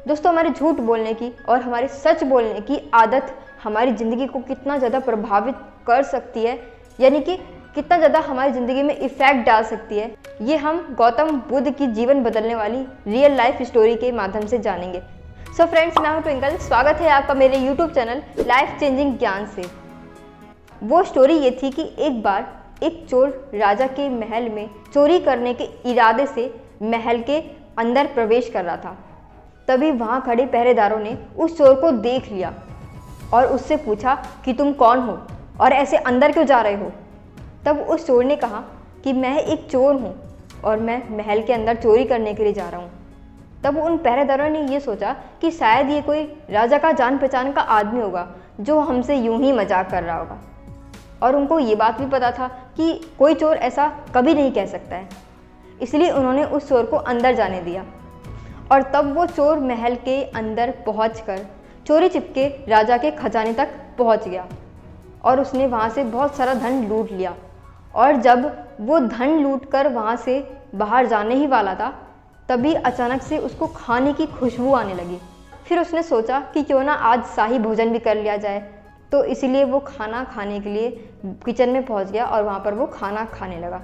दोस्तों, हमारे झूठ बोलने की और हमारे सच बोलने की आदत हमारी ज़िंदगी को कितना ज़्यादा प्रभावित कर सकती है, यानी कि कितना ज़्यादा हमारी ज़िंदगी में इफ़ेक्ट डाल सकती है, ये हम गौतम बुद्ध की जीवन बदलने वाली रियल लाइफ स्टोरी के माध्यम से जानेंगे। सो फ्रेंड्स, मैं हूं ट्विंकल। स्वागत है आपका मेरे यूट्यूब चैनल लाइफ चेंजिंग ज्ञान से। वो स्टोरी ये थी कि एक बार एक चोर राजा के महल में चोरी करने के इरादे से महल के अंदर प्रवेश कर रहा था। तभी वहाँ खड़े पहरेदारों ने उस चोर को देख लिया और उससे पूछा कि तुम कौन हो और ऐसे अंदर क्यों जा रहे हो। तब उस चोर ने कहा कि मैं एक चोर हूँ और मैं महल के अंदर चोरी करने के लिए जा रहा हूँ। तब उन पहरेदारों ने ये सोचा कि शायद ये कोई राजा का जान पहचान का आदमी होगा जो हमसे यूं ही मजाक कर रहा होगा, और उनको ये बात भी पता था कि कोई चोर ऐसा कभी नहीं कह सकता है। इसलिए उन्होंने उस चोर को अंदर जाने दिया और तब वो चोर महल के अंदर पहुंचकर चोरी छिपके राजा के खजाने तक पहुंच गया और उसने वहाँ से बहुत सारा धन लूट लिया। और जब वो धन लूटकर वहाँ से बाहर जाने ही वाला था, तभी अचानक से उसको खाने की खुशबू आने लगी। फिर उसने सोचा कि क्यों ना आज शाही भोजन भी कर लिया जाए, तो इसीलिए वो खाना खाने के लिए किचन में पहुँच गया और वहाँ पर वो खाना खाने लगा।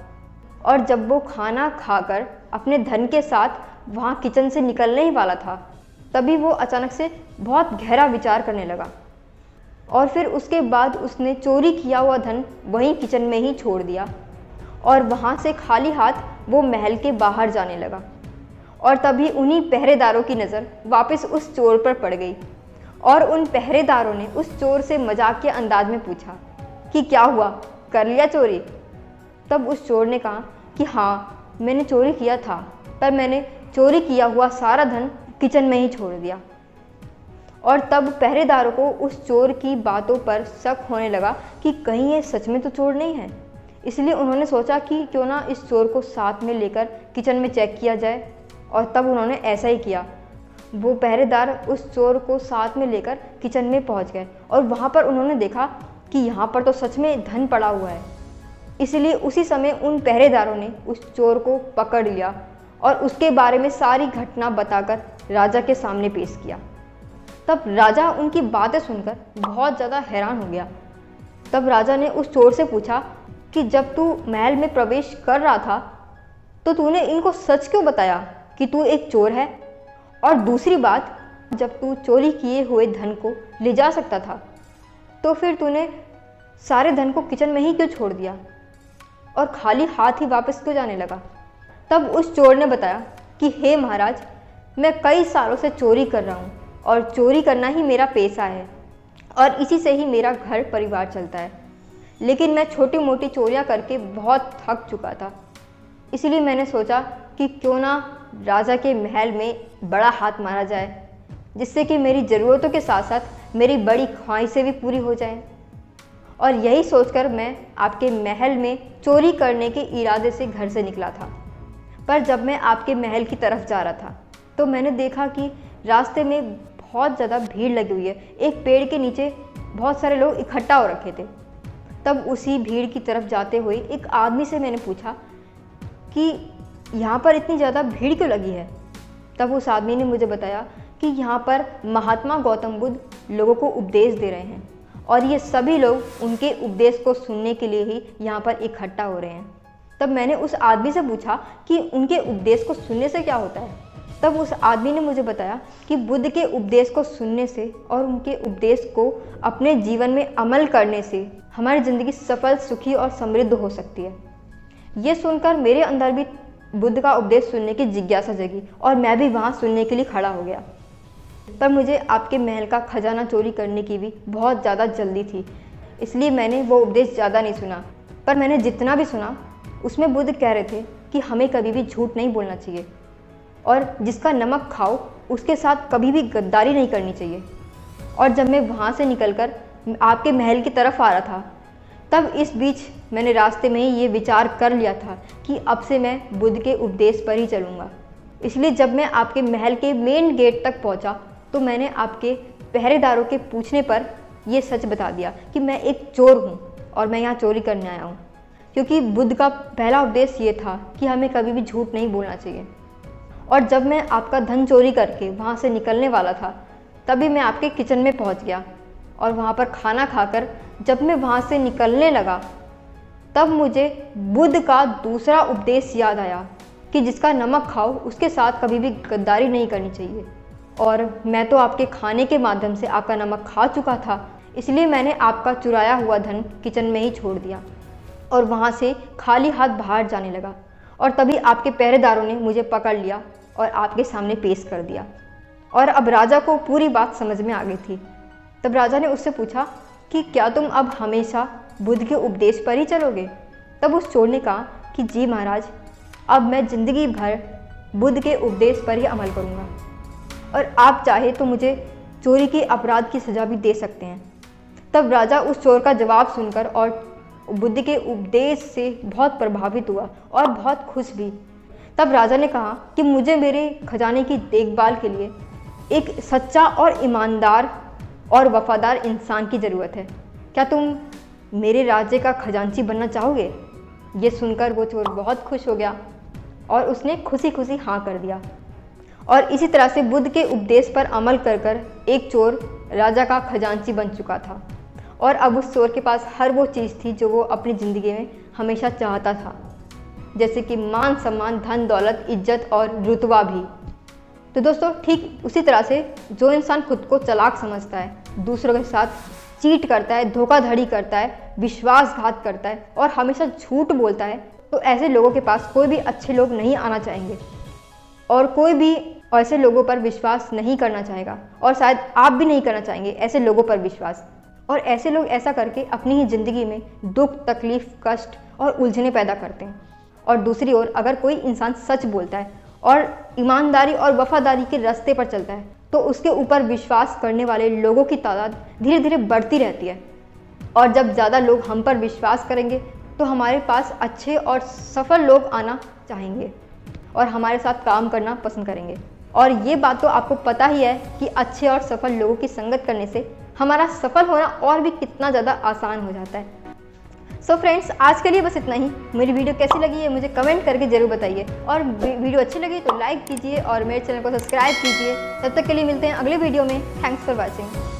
और जब वो खाना खाकर अपने धन के साथ वहाँ किचन से निकलने ही वाला था, तभी वो अचानक से बहुत गहरा विचार करने लगा और फिर उसके बाद उसने चोरी किया हुआ धन वहीं किचन में ही छोड़ दिया और वहाँ से खाली हाथ वो महल के बाहर जाने लगा। और तभी उन्हीं पहरेदारों की नज़र वापस उस चोर पर पड़ गई और उन पहरेदारों ने उस चोर से मजाक के अंदाज में पूछा कि क्या हुआ, कर लिया चोरी। तब उस चोर ने कहा कि हाँ, मैंने चोरी किया था, पर मैंने चोरी किया हुआ सारा धन किचन में ही छोड़ दिया। और तब पहरेदारों को उस चोर की बातों पर शक होने लगा कि कहीं ये सच में तो चोर नहीं है। इसलिए उन्होंने सोचा कि क्यों ना इस चोर को साथ में लेकर किचन में चेक किया जाए, और तब उन्होंने ऐसा ही किया। वो पहरेदार उस चोर को साथ में लेकर किचन में पहुंच गए और वहाँ पर उन्होंने देखा कि यहाँ पर तो सच में धन पड़ा हुआ है। इसलिए उसी समय उन पहरेदारों ने उस चोर को पकड़ लिया और उसके बारे में सारी घटना बताकर राजा के सामने पेश किया। तब राजा उनकी बातें सुनकर बहुत ज़्यादा हैरान हो गया। तब राजा ने उस चोर से पूछा कि जब तू महल में प्रवेश कर रहा था तो तूने इनको सच क्यों बताया कि तू एक चोर है, और दूसरी बात, जब तू चोरी किए हुए धन को ले जा सकता था तो फिर तूने सारे धन को किचन में ही क्यों छोड़ दिया और खाली हाथ ही वापस क्यों जाने लगा। तब उस चोर ने बताया कि हे महाराज, मैं कई सालों से चोरी कर रहा हूँ और चोरी करना ही मेरा पेशा है और इसी से ही मेरा घर परिवार चलता है। लेकिन मैं छोटी मोटी चोरियाँ करके बहुत थक चुका था, इसलिए मैंने सोचा कि क्यों ना राजा के महल में बड़ा हाथ मारा जाए, जिससे कि मेरी ज़रूरतों के साथ साथ मेरी बड़ी ख्वाहिशें भी पूरी हो जाएं। और यही सोचकर मैं आपके महल में चोरी करने के इरादे से घर से निकला था। पर जब मैं आपके महल की तरफ जा रहा था तो मैंने देखा कि रास्ते में बहुत ज़्यादा भीड़ लगी हुई है। एक पेड़ के नीचे बहुत सारे लोग इकट्ठा हो रखे थे। तब उसी भीड़ की तरफ जाते हुए एक आदमी से मैंने पूछा कि यहाँ पर इतनी ज़्यादा भीड़ क्यों लगी है। तब उस आदमी ने मुझे बताया कि यहाँ पर महात्मा गौतम बुद्ध लोगों को उपदेश दे रहे हैं और ये सभी लोग उनके उपदेश को सुनने के लिए ही यहाँ पर इकट्ठा हो रहे हैं। तब मैंने उस आदमी से पूछा कि उनके उपदेश को सुनने से क्या होता है। तब उस आदमी ने मुझे बताया कि बुद्ध के उपदेश को सुनने से और उनके उपदेश को अपने जीवन में अमल करने से हमारी ज़िंदगी सफल, सुखी और समृद्ध हो सकती है। ये सुनकर मेरे अंदर भी बुद्ध का उपदेश सुनने की जिज्ञासा जगी और मैं भी वहाँ सुनने के लिए खड़ा हो गया। पर मुझे आपके महल का खजाना चोरी करने की भी बहुत ज़्यादा जल्दी थी, इसलिए मैंने वो उपदेश ज़्यादा नहीं सुना। पर मैंने जितना भी सुना उसमें बुद्ध कह रहे थे कि हमें कभी भी झूठ नहीं बोलना चाहिए और जिसका नमक खाओ उसके साथ कभी भी गद्दारी नहीं करनी चाहिए। और जब मैं वहाँ से निकलकर आपके महल की तरफ आ रहा था, तब इस बीच मैंने रास्ते में ही ये विचार कर लिया था कि अब से मैं बुद्ध के उपदेश पर ही चलूँगा। इसलिए जब मैं आपके महल के मेन गेट तक पहुँचा तो मैंने आपके पहरेदारों के पूछने पर ये सच बता दिया कि मैं एक चोर हूँ और मैं यहाँ चोरी करने आया हूँ, क्योंकि बुद्ध का पहला उपदेश ये था कि हमें कभी भी झूठ नहीं बोलना चाहिए। और जब मैं आपका धन चोरी करके वहाँ से निकलने वाला था तभी मैं आपके किचन में पहुँच गया और वहाँ पर खाना खाकर जब मैं वहाँ से निकलने लगा तब मुझे बुद्ध का दूसरा उपदेश याद आया कि जिसका नमक खाओ उसके साथ कभी भी गद्दारी नहीं करनी चाहिए। और मैं तो आपके खाने के माध्यम से आपका नमक खा चुका था, इसलिए मैंने आपका चुराया हुआ धन किचन में ही छोड़ दिया और वहाँ से खाली हाथ बाहर जाने लगा। और तभी आपके पहरेदारों ने मुझे पकड़ लिया और आपके सामने पेश कर दिया। और अब राजा को पूरी बात समझ में आ गई थी। तब राजा ने उससे पूछा कि क्या तुम अब हमेशा बुद्ध के उपदेश पर ही चलोगे? तब उस चोर ने कहा कि जी महाराज, अब मैं ज़िंदगी भर बुद्ध के उपदेश पर ही अमल करूँगा और आप चाहे तो मुझे चोरी के अपराध की सज़ा भी दे सकते हैं। तब राजा उस चोर का जवाब सुनकर और बुद्ध के उपदेश से बहुत प्रभावित हुआ और बहुत खुश भी। तब राजा ने कहा कि मुझे मेरे खजाने की देखभाल के लिए एक सच्चा और ईमानदार और वफादार इंसान की ज़रूरत है। क्या तुम मेरे राज्य का खजांची बनना चाहोगे? ये सुनकर वो चोर बहुत खुश हो गया और उसने खुशी खुशी हाँ कर दिया। और इसी तरह से बुद्ध के उपदेश पर अमल कर कर एक चोर राजा का खजांची बन चुका था। और अब उस चोर के पास हर वो चीज़ थी जो वो अपनी ज़िंदगी में हमेशा चाहता था, जैसे कि मान सम्मान, धन दौलत, इज्जत और रुतबा भी। तो दोस्तों, ठीक उसी तरह से जो इंसान खुद को चालाक समझता है, दूसरों के साथ चीट करता है, धोखाधड़ी करता है, विश्वासघात करता है और हमेशा झूठ बोलता है, तो ऐसे लोगों के पास कोई भी अच्छे लोग नहीं आना चाहेंगे और कोई भी ऐसे लोगों पर विश्वास नहीं करना चाहेगा और शायद आप भी नहीं करना चाहेंगे ऐसे लोगों पर विश्वास। और ऐसे लोग ऐसा करके अपनी ही ज़िंदगी में दुख, तकलीफ, कष्ट और उलझने पैदा करते हैं। और दूसरी ओर अगर कोई इंसान सच बोलता है और ईमानदारी और वफादारी के रास्ते पर चलता है तो उसके ऊपर विश्वास करने वाले लोगों की तादाद धीरे धीरे बढ़ती रहती है। और जब ज़्यादा लोग हम पर विश्वास करेंगे तो हमारे पास अच्छे और सफल लोग आना चाहेंगे और हमारे साथ काम करना पसंद करेंगे। और ये बात तो आपको पता ही है कि अच्छे और सफल लोगों की संगत करने से हमारा सफल होना और भी कितना ज़्यादा आसान हो जाता है। सो फ्रेंड्स, आज के लिए बस इतना ही। मेरी वीडियो कैसी लगी है मुझे कमेंट करके ज़रूर बताइए और वीडियो अच्छी लगी तो लाइक कीजिए और मेरे चैनल को सब्सक्राइब कीजिए। तब तक के लिए मिलते हैं अगले वीडियो में। Thanks for watching.